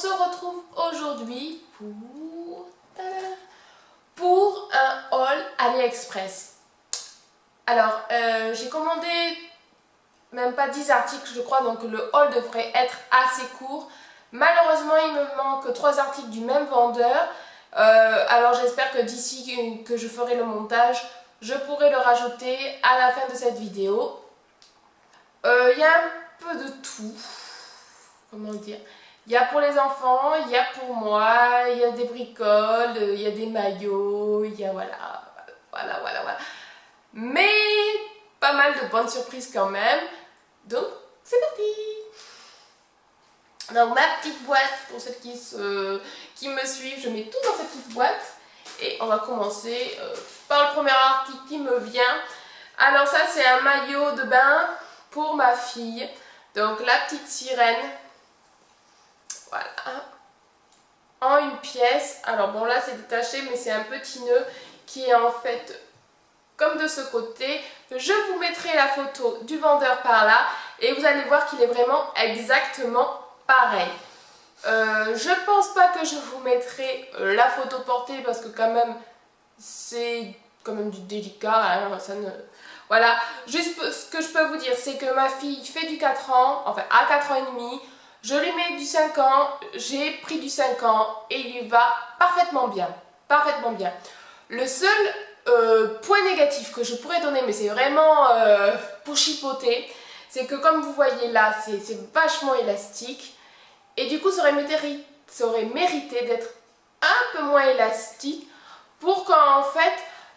se retrouve aujourd'hui pour un haul AliExpress. Alors, j'ai commandé même pas 10 articles je crois, donc le haul devrait être assez court. Malheureusement, il me manque 3 articles du même vendeur. Alors j'espère que d'ici que je ferai le montage, je pourrai le rajouter à la fin de cette vidéo. Il y a un peu de tout. Comment dire? Il y a pour les enfants, il y a pour moi, il y a des bricoles, il y a des maillots, il y a voilà. Mais pas mal de bonnes surprises quand même. Donc c'est parti! Donc ma petite boîte, pour celles qui me suivent, je mets tout dans cette petite boîte. Et on va commencer par le premier article qui me vient. Alors ça c'est un maillot de bain pour ma fille. Donc la petite sirène. Voilà. En une pièce. Alors bon là c'est détaché mais c'est un petit nœud qui est en fait comme de ce côté. Je vous mettrai la photo du vendeur par là. Et vous allez voir qu'il est vraiment exactement pareil. Je pense pas que je vous mettrai la photo portée parce que quand même c'est quand même du délicat, hein, ça ne... Voilà, juste ce que je peux vous dire c'est que ma fille fait du 4 ans, enfin à 4 ans et demi, je lui mets du 5 ans, j'ai pris du 5 ans et il lui va parfaitement bien, parfaitement bien. Le seul point négatif que je pourrais donner, mais c'est vraiment pour chipoter, c'est que comme vous voyez là, c'est vachement élastique. Et du coup, ça aurait mérité d'être un peu moins élastique pour qu'en fait,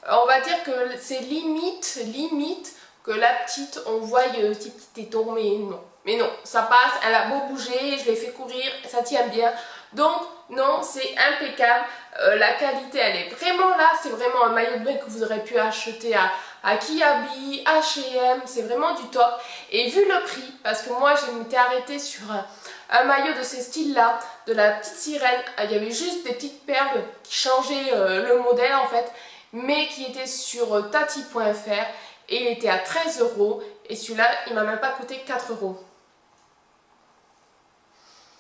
on va dire que c'est limite que la petite, on voit ses petits tétons, mais non, ça passe, elle a beau bouger, je l'ai fait courir, ça tient bien. Donc non, c'est impeccable, la qualité elle est vraiment là, c'est vraiment un maillot de bain que vous aurez pu acheter à Kiabi, H&M, c'est vraiment du top. Et vu le prix, parce que moi je m'étais arrêtée sur un maillot de ces styles là, de la petite sirène, il y avait juste des petites perles qui changeaient le modèle en fait, mais qui étaient sur tati.fr et il était à 13 € et celui-là il m'a même pas coûté 4 €.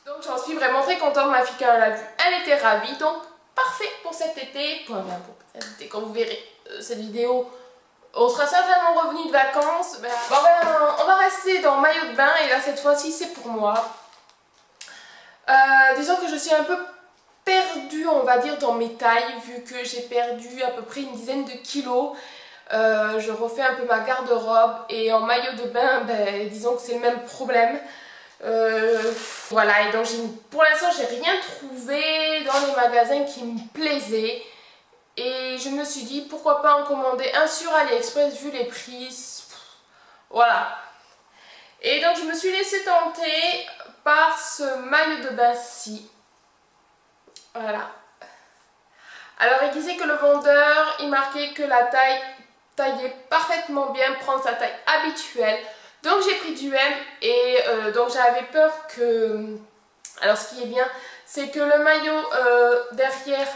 Donc j'en suis vraiment très contente, ma fille quand elle l'a vu, elle était ravie, donc parfait pour cet été, quand vous verrez cette vidéo, on sera certainement revenu de vacances. Bon, on va rester dans maillot de bain et là cette fois-ci c'est pour moi. Disons que je suis un peu perdue, on va dire, dans mes tailles, vu que j'ai perdu à peu près une dizaine de kilos. Je refais un peu ma garde-robe et en maillot de bain, disons que c'est le même problème. Voilà, et donc pour l'instant j'ai rien trouvé dans les magasins qui me plaisaient. Et je me suis dit pourquoi pas en commander un sur AliExpress vu les prix. Voilà. Et donc je me suis laissée tenter par ce maillot de bain-ci. Voilà. Alors il disait que le vendeur, il marquait que la taille taillait parfaitement bien, prendre sa taille habituelle. Donc j'ai pris du M et donc j'avais peur que... Alors ce qui est bien, c'est que le maillot derrière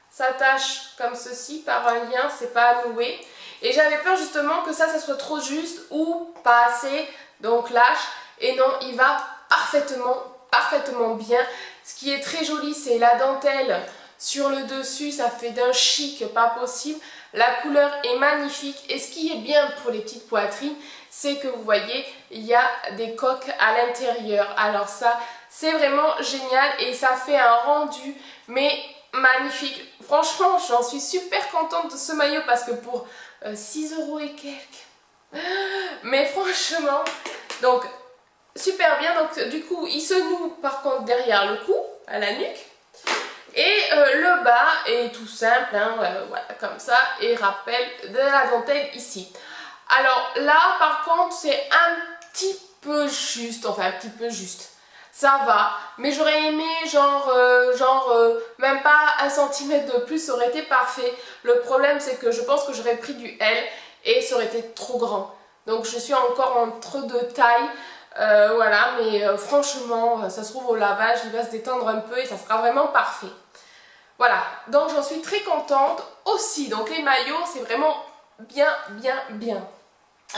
s'attache comme ceci par un lien, c'est pas à nouer. Et j'avais peur justement que ça soit trop juste ou pas assez, donc lâche. Et non, il va parfaitement bien. Ce qui est très joli, c'est la dentelle sur le dessus, ça fait d'un chic pas possible. La couleur est magnifique et ce qui est bien pour les petites poitrines, c'est que vous voyez, il y a des coques à l'intérieur. Alors ça, c'est vraiment génial et ça fait un rendu, mais magnifique. Franchement, j'en suis super contente de ce maillot parce que pour 6 € et quelques. Mais franchement, donc super bien. Donc du coup, il se noue par contre derrière le cou, à la nuque. Et le bas est tout simple, hein, voilà, comme ça, et rappel de la dentelle ici. Alors là, par contre, c'est un petit peu juste, enfin un petit peu juste. Ça va, mais j'aurais aimé même pas 1 cm de plus, ça aurait été parfait. Le problème c'est que je pense que j'aurais pris du L et ça aurait été trop grand. Donc je suis encore entre deux tailles, voilà, mais franchement, ça se trouve au lavage, il va se détendre un peu et ça sera vraiment parfait. Voilà, donc j'en suis très contente aussi. Donc les maillots, c'est vraiment bien.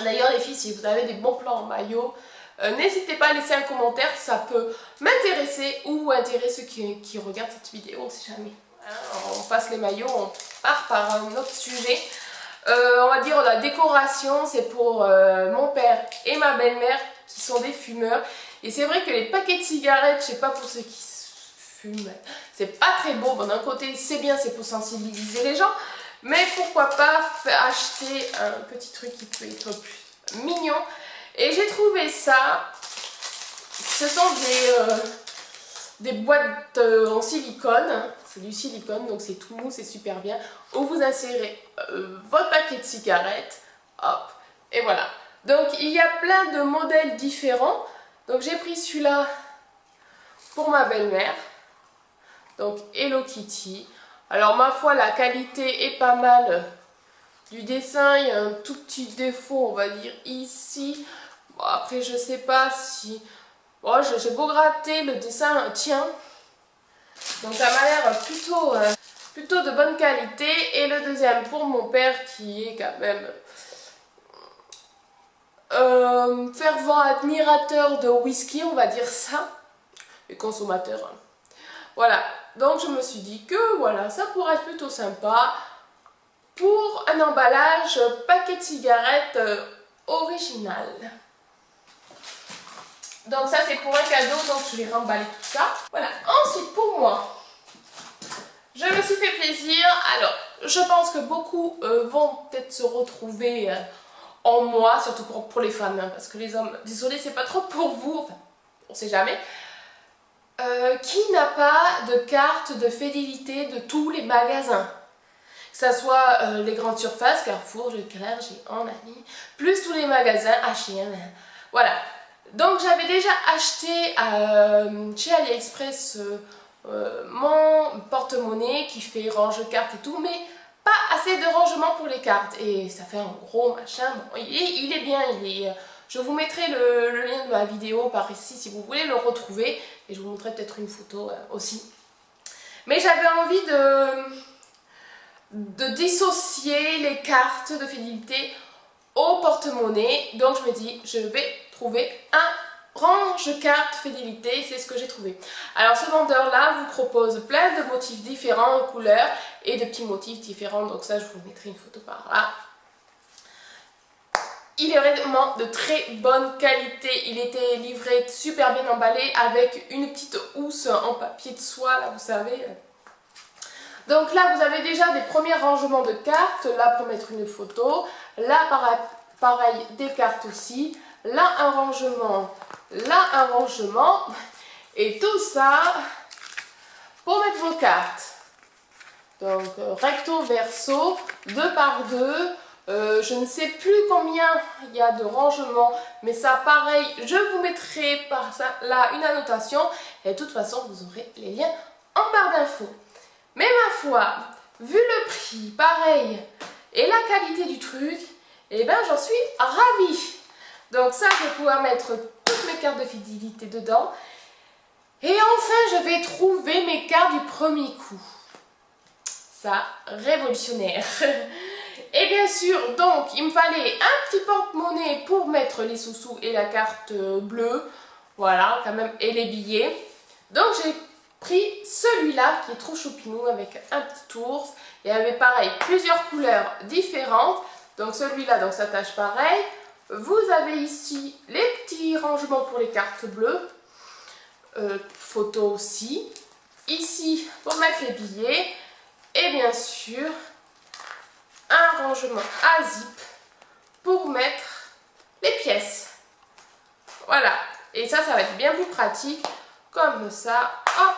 D'ailleurs les filles, si vous avez des bons plans en maillot, N'hésitez pas à laisser un commentaire, ça peut m'intéresser ou intéresser ceux qui regardent cette vidéo, on sait jamais. On passe les maillots, on part par un autre sujet. On va dire la décoration, c'est pour mon père et ma belle-mère qui sont des fumeurs. Et c'est vrai que les paquets de cigarettes, je sais pas pour ceux qui fument, c'est pas très beau. Bon, d'un côté, c'est bien, c'est pour sensibiliser les gens. Mais pourquoi pas acheter un petit truc qui peut être plus mignon. Et j'ai trouvé ça. Ce sont des boîtes en silicone. C'est du silicone, donc c'est tout mou, c'est super bien. Où vous insérez votre paquet de cigarettes. Hop, et voilà. Donc il y a plein de modèles différents. Donc j'ai pris celui-là pour ma belle-mère. Donc Hello Kitty. Alors ma foi, la qualité est pas mal du dessin. Il y a un tout petit défaut, on va dire, ici. Bon, après je sais pas si... Bon, j'ai beau gratter, le dessin tient. Donc ça m'a l'air plutôt de bonne qualité. Et le deuxième pour mon père qui est quand même fervent admirateur de whisky, on va dire ça. Et consommateur. Hein. Voilà, donc je me suis dit que voilà, ça pourrait être plutôt sympa pour un emballage paquet de cigarettes original. Donc ça c'est pour un cadeau, donc je vais remballer tout ça. Voilà, ensuite pour moi, je me suis fait plaisir. Alors, je pense que beaucoup vont peut-être se retrouver en moi, surtout pour les femmes, hein, parce que les hommes, désolé, c'est pas trop pour vous, enfin, on sait jamais. Qui n'a pas de carte de fidélité de tous les magasins? Que ce soit les grandes surfaces, Carrefour, Leclerc, Géant, Nani, plus tous les magasins H&M. Voilà. Donc j'avais déjà acheté chez AliExpress mon porte-monnaie qui fait range-carte et tout, mais pas assez de rangement pour les cartes. Et ça fait un gros machin. Bon, il est bien, je vous mettrai le lien de ma vidéo par ici si vous voulez le retrouver. Et je vous montrerai peut-être une photo aussi. Mais j'avais envie de dissocier les cartes de fidélité au porte-monnaie. Donc je me dis, je vais trouver un range-carte fidélité. C'est ce que j'ai trouvé. Alors ce vendeur-là vous propose plein de motifs différents en couleurs et de petits motifs différents. Donc ça, je vous mettrai une photo par là. Il est vraiment de très bonne qualité, il était livré super bien emballé avec une petite housse en papier de soie, là vous savez. Donc là vous avez déjà des premiers rangements de cartes, là pour mettre une photo, là pareil des cartes aussi, là un rangement, et tout ça pour mettre vos cartes. Donc recto verso, 2 par 2. Je ne sais plus combien il y a de rangements, mais ça pareil, je vous mettrai par ça, là une annotation et de toute façon vous aurez les liens en barre d'infos. Mais ma foi, vu le prix, pareil, et la qualité du truc, et ben j'en suis ravie. Donc ça, je vais pouvoir mettre toutes mes cartes de fidélité dedans. Et enfin, je vais trouver mes cartes du premier coup. Ça, révolutionnaire. Et bien sûr, donc, il me fallait un petit porte-monnaie pour mettre les sous-sous et la carte bleue. Voilà, quand même, et les billets. Donc, j'ai pris celui-là qui est trop choupinou avec un petit ours. Il y avait pareil, plusieurs couleurs différentes. Donc, celui-là, donc, s'attache pareil. Vous avez ici les petits rangements pour les cartes bleues. Photos aussi. Ici, pour mettre les billets. Et bien sûr, un rangement à zip pour mettre les pièces. Voilà. Et ça va être bien plus pratique. Comme ça. Hop.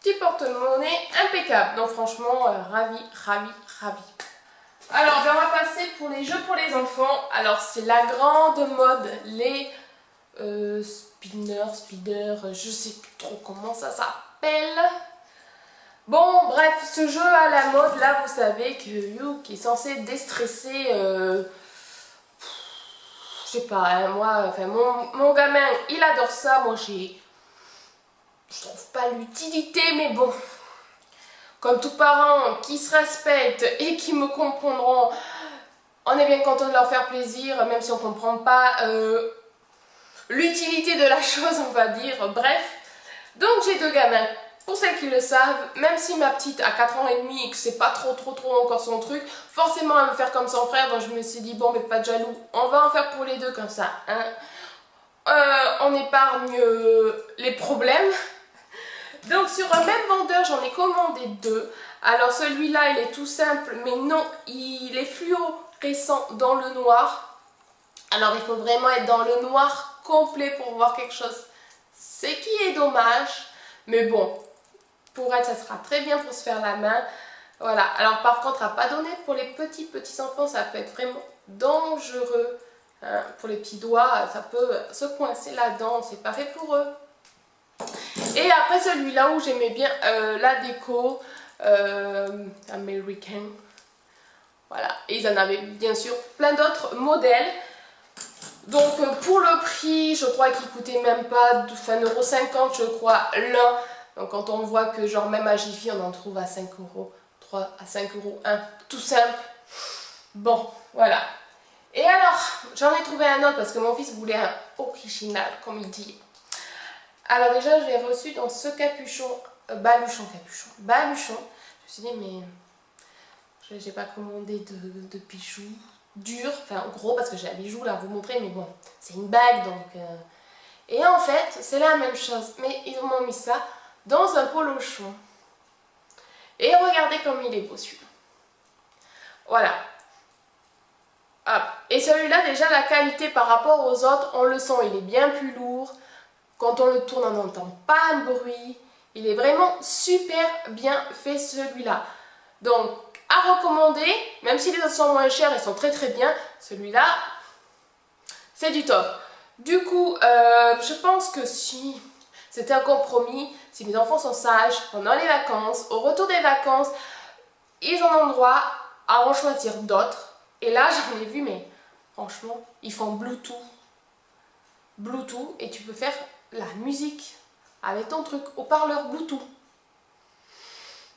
Petit porte-monnaie impeccable. Donc franchement, ravi. Alors, ben, on va passer pour les jeux pour les enfants. Alors, c'est la grande mode. Les speeder, je sais plus trop comment ça s'appelle. Bon, bref, ce jeu à la mode, là, vous savez que Youk est censé déstresser, je sais pas, hein, moi, enfin, mon gamin, il adore ça, moi, je trouve pas l'utilité, mais bon, comme tout parent qui se respecte et qui me comprendront, On est bien content de leur faire plaisir, même si on ne comprend pas l'utilité de la chose, on va dire. Bref, donc j'ai 2 gamins. Pour celles qui le savent, même si ma petite a 4 ans et demi et que c'est pas trop encore son truc, forcément elle veut faire comme son frère, donc je me suis dit bon mais pas de jaloux, on va en faire pour les 2 comme ça, hein. On épargne les problèmes. Donc sur un même vendeur, j'en ai commandé 2. Alors celui-là, il est tout simple, mais non, il est fluorescent dans le noir. Alors il faut vraiment être dans le noir complet pour voir quelque chose. Ce qui est dommage, mais bon, pour elle, ça sera très bien pour se faire la main. Voilà, alors par contre, à pas donner pour les petits enfants, ça peut être vraiment dangereux. Hein. Pour les petits doigts, ça peut se coincer là-dedans, c'est pas fait pour eux. Et après celui-là où j'aimais bien la déco américaine. Voilà, et ils en avaient bien sûr plein d'autres modèles. Donc pour le prix, je crois qu'il coûtait même pas 1,50 € je crois l'un. Donc quand on voit que genre même à Jiffy on en trouve à 5 €, 3 à 5 € un, tout simple. Bon, voilà. Et alors, j'en ai trouvé un autre parce que mon fils voulait un original, comme il dit. Alors déjà, je l'ai reçu dans ce capuchon, baluchon. Je me suis dit, mais j'ai pas commandé de bijoux durs, enfin gros, parce que j'ai un bijou là à vous montrer, mais bon, c'est une bague, donc... Et en fait, c'est la même chose, mais ils m'ont mis ça dans un polochon. Et regardez comme il est beau celui-là. Voilà. Hop. Et celui-là, déjà, la qualité par rapport aux autres, on le sent, il est bien plus lourd. Quand on le tourne, on n'entend pas de bruit. Il est vraiment super bien fait celui-là. Donc, à recommander, même si les autres sont moins chers, ils sont très très bien. Celui-là, c'est du top. Du coup, je pense que si c'était un compromis, si mes enfants sont sages pendant les vacances, au retour des vacances, ils ont le droit à en choisir d'autres. Et là, j'en ai vu, mais franchement, ils font Bluetooth, et tu peux faire la musique avec ton truc, haut-parleur Bluetooth.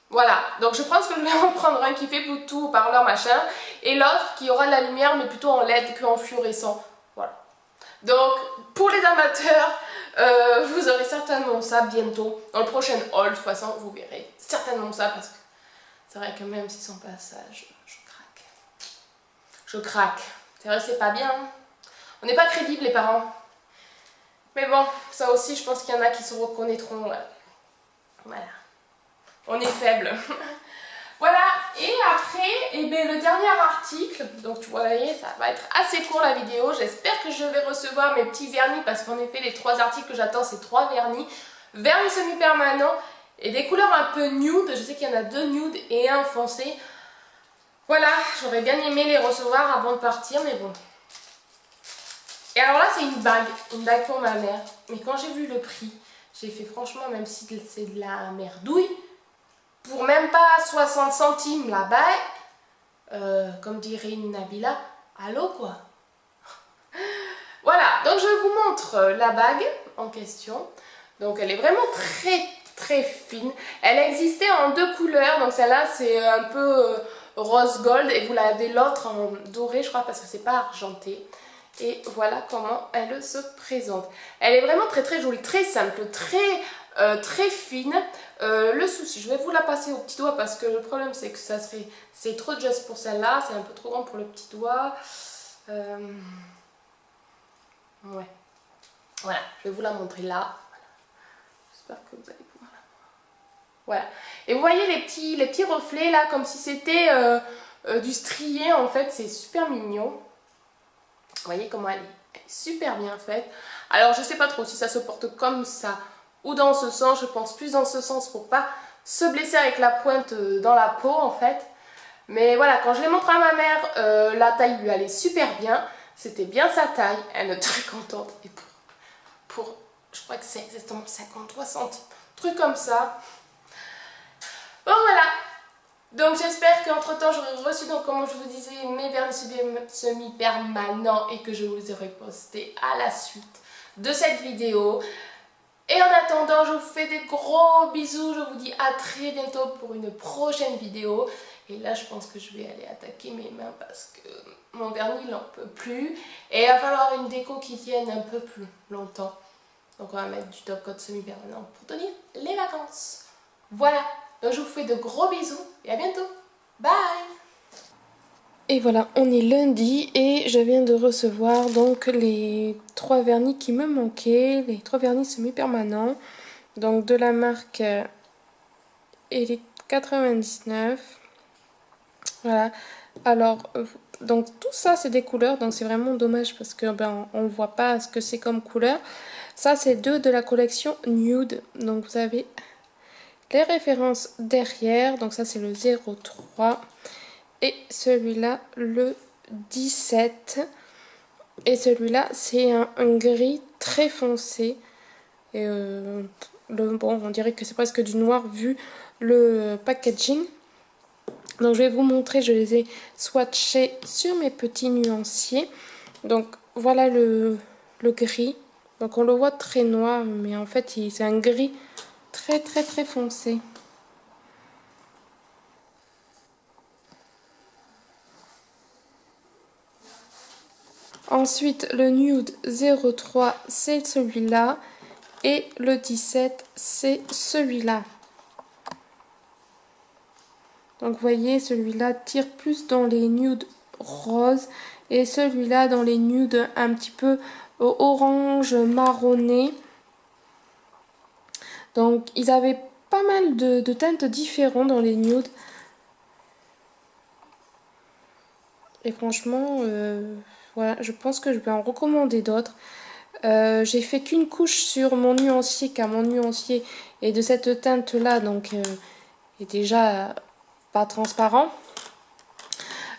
Voilà, donc je pense que je vais en prendre un qui fait Bluetooth, haut-parleur, machin, et l'autre qui aura de la lumière, mais plutôt en LED qu'en fluorescent. Voilà. Donc, pour les amateurs, vous aurez certainement ça bientôt. Dans le prochain haul, de toute façon, vous verrez certainement ça, parce que c'est vrai que même si son passage, je craque. Je craque. C'est vrai, c'est pas bien. On n'est pas crédibles, les parents. Mais bon, ça aussi, je pense qu'il y en a qui se reconnaîtront. Voilà. On est faibles. Voilà. Et après, eh bien, le dernier article. Donc, vous voyez, ça va être assez court la vidéo. J'espère que je vais recevoir mes petits vernis. Parce qu'en effet, les 3 articles que j'attends, c'est 3 vernis. Vernis semi-permanent. Et des couleurs un peu nude. Je sais qu'il y en a 2 nude et un foncé. Voilà. J'aurais bien aimé les recevoir avant de partir. Mais bon. Et alors là, c'est une bague pour ma mère. Mais quand j'ai vu le prix, j'ai fait franchement, même si c'est de la merdouille, pour même pas 60 centimes la bague, comme dirait une Nabila, allô quoi. Voilà, donc je vous montre la bague en question. Donc elle est vraiment très fine. Elle existait en 2 couleurs, donc celle-là c'est un peu rose gold et vous l'avez l'autre en doré, je crois, parce que c'est pas argenté. Et voilà comment elle se présente. Elle est vraiment très jolie, très simple, très fine. Le souci, je vais vous la passer au petit doigt parce que le problème c'est que c'est trop juste pour celle-là, c'est un peu trop grand pour le petit doigt. Ouais. Voilà, je vais vous la montrer là. J'espère que vous allez pouvoir la voir. Voilà. Et vous voyez les petits reflets là, comme si c'était du strié en fait, c'est super mignon. Vous voyez comment elle est super bien faite. Alors je sais pas trop si ça se porte comme ça ou dans ce sens. Je pense plus dans ce sens pour pas se blesser avec la pointe dans la peau en fait. Mais voilà, quand je l'ai montré à ma mère, la taille lui allait super bien. C'était bien sa taille. Elle est très contente. Et pour je crois que c'est exactement 53 centimes. Truc comme ça. Bon voilà. Donc j'espère qu'entre temps j'aurai reçu, donc comme je vous disais, mes vernis semi-permanents et que je vous les aurai postés à la suite de cette vidéo. Et en attendant, je vous fais des gros bisous, je vous dis à très bientôt pour une prochaine vidéo. Et là, je pense que je vais aller attaquer mes mains parce que mon vernis, il n'en peut plus. Et il va falloir une déco qui tienne un peu plus longtemps. Donc on va mettre du top coat semi-permanent pour tenir les vacances. Voilà, donc je vous fais de gros bisous et à bientôt. Bye! Et voilà, on est lundi et je viens de recevoir donc les 3 vernis qui me manquaient, les 3 vernis semi-permanents. Donc de la marque Elite 99. Voilà, alors donc tout ça c'est des couleurs, donc c'est vraiment dommage parce que on voit pas ce que c'est comme couleur. Ça c'est 2 de la collection Nude, donc vous avez les références derrière, donc ça c'est le 03 et celui-là le 17 et celui-là c'est un gris très foncé et bon on dirait que c'est presque du noir vu le packaging. Donc je vais vous montrer, je les ai swatchés sur mes petits nuanciers. Donc voilà le gris. Donc on le voit très noir, mais en fait c'est un gris très très très foncé. Ensuite le nude 03 c'est celui-là et le 17 c'est celui-là. Donc vous voyez, celui-là tire plus dans les nudes roses et celui-là dans les nudes un petit peu orange marronné. Donc ils avaient pas mal de teintes différentes dans les nudes. Et franchement, voilà, je pense que je vais en recommander d'autres. J'ai fait qu'une couche sur mon nuancier car mon nuancier est de cette teinte là, donc est déjà pas transparent.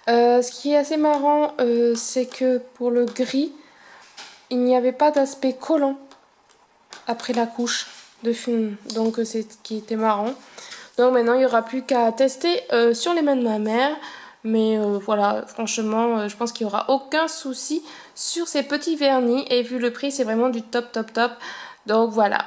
Ce qui est assez marrant, c'est que pour le gris, il n'y avait pas d'aspect collant après la couche de fumée. Donc c'est ce qui était marrant. Donc maintenant, il n'y aura plus qu'à tester sur les mains de ma mère. Mais voilà, franchement, je pense qu'il n'y aura aucun souci sur ces petits vernis. Et vu le prix, c'est vraiment du top, top, top. Donc voilà.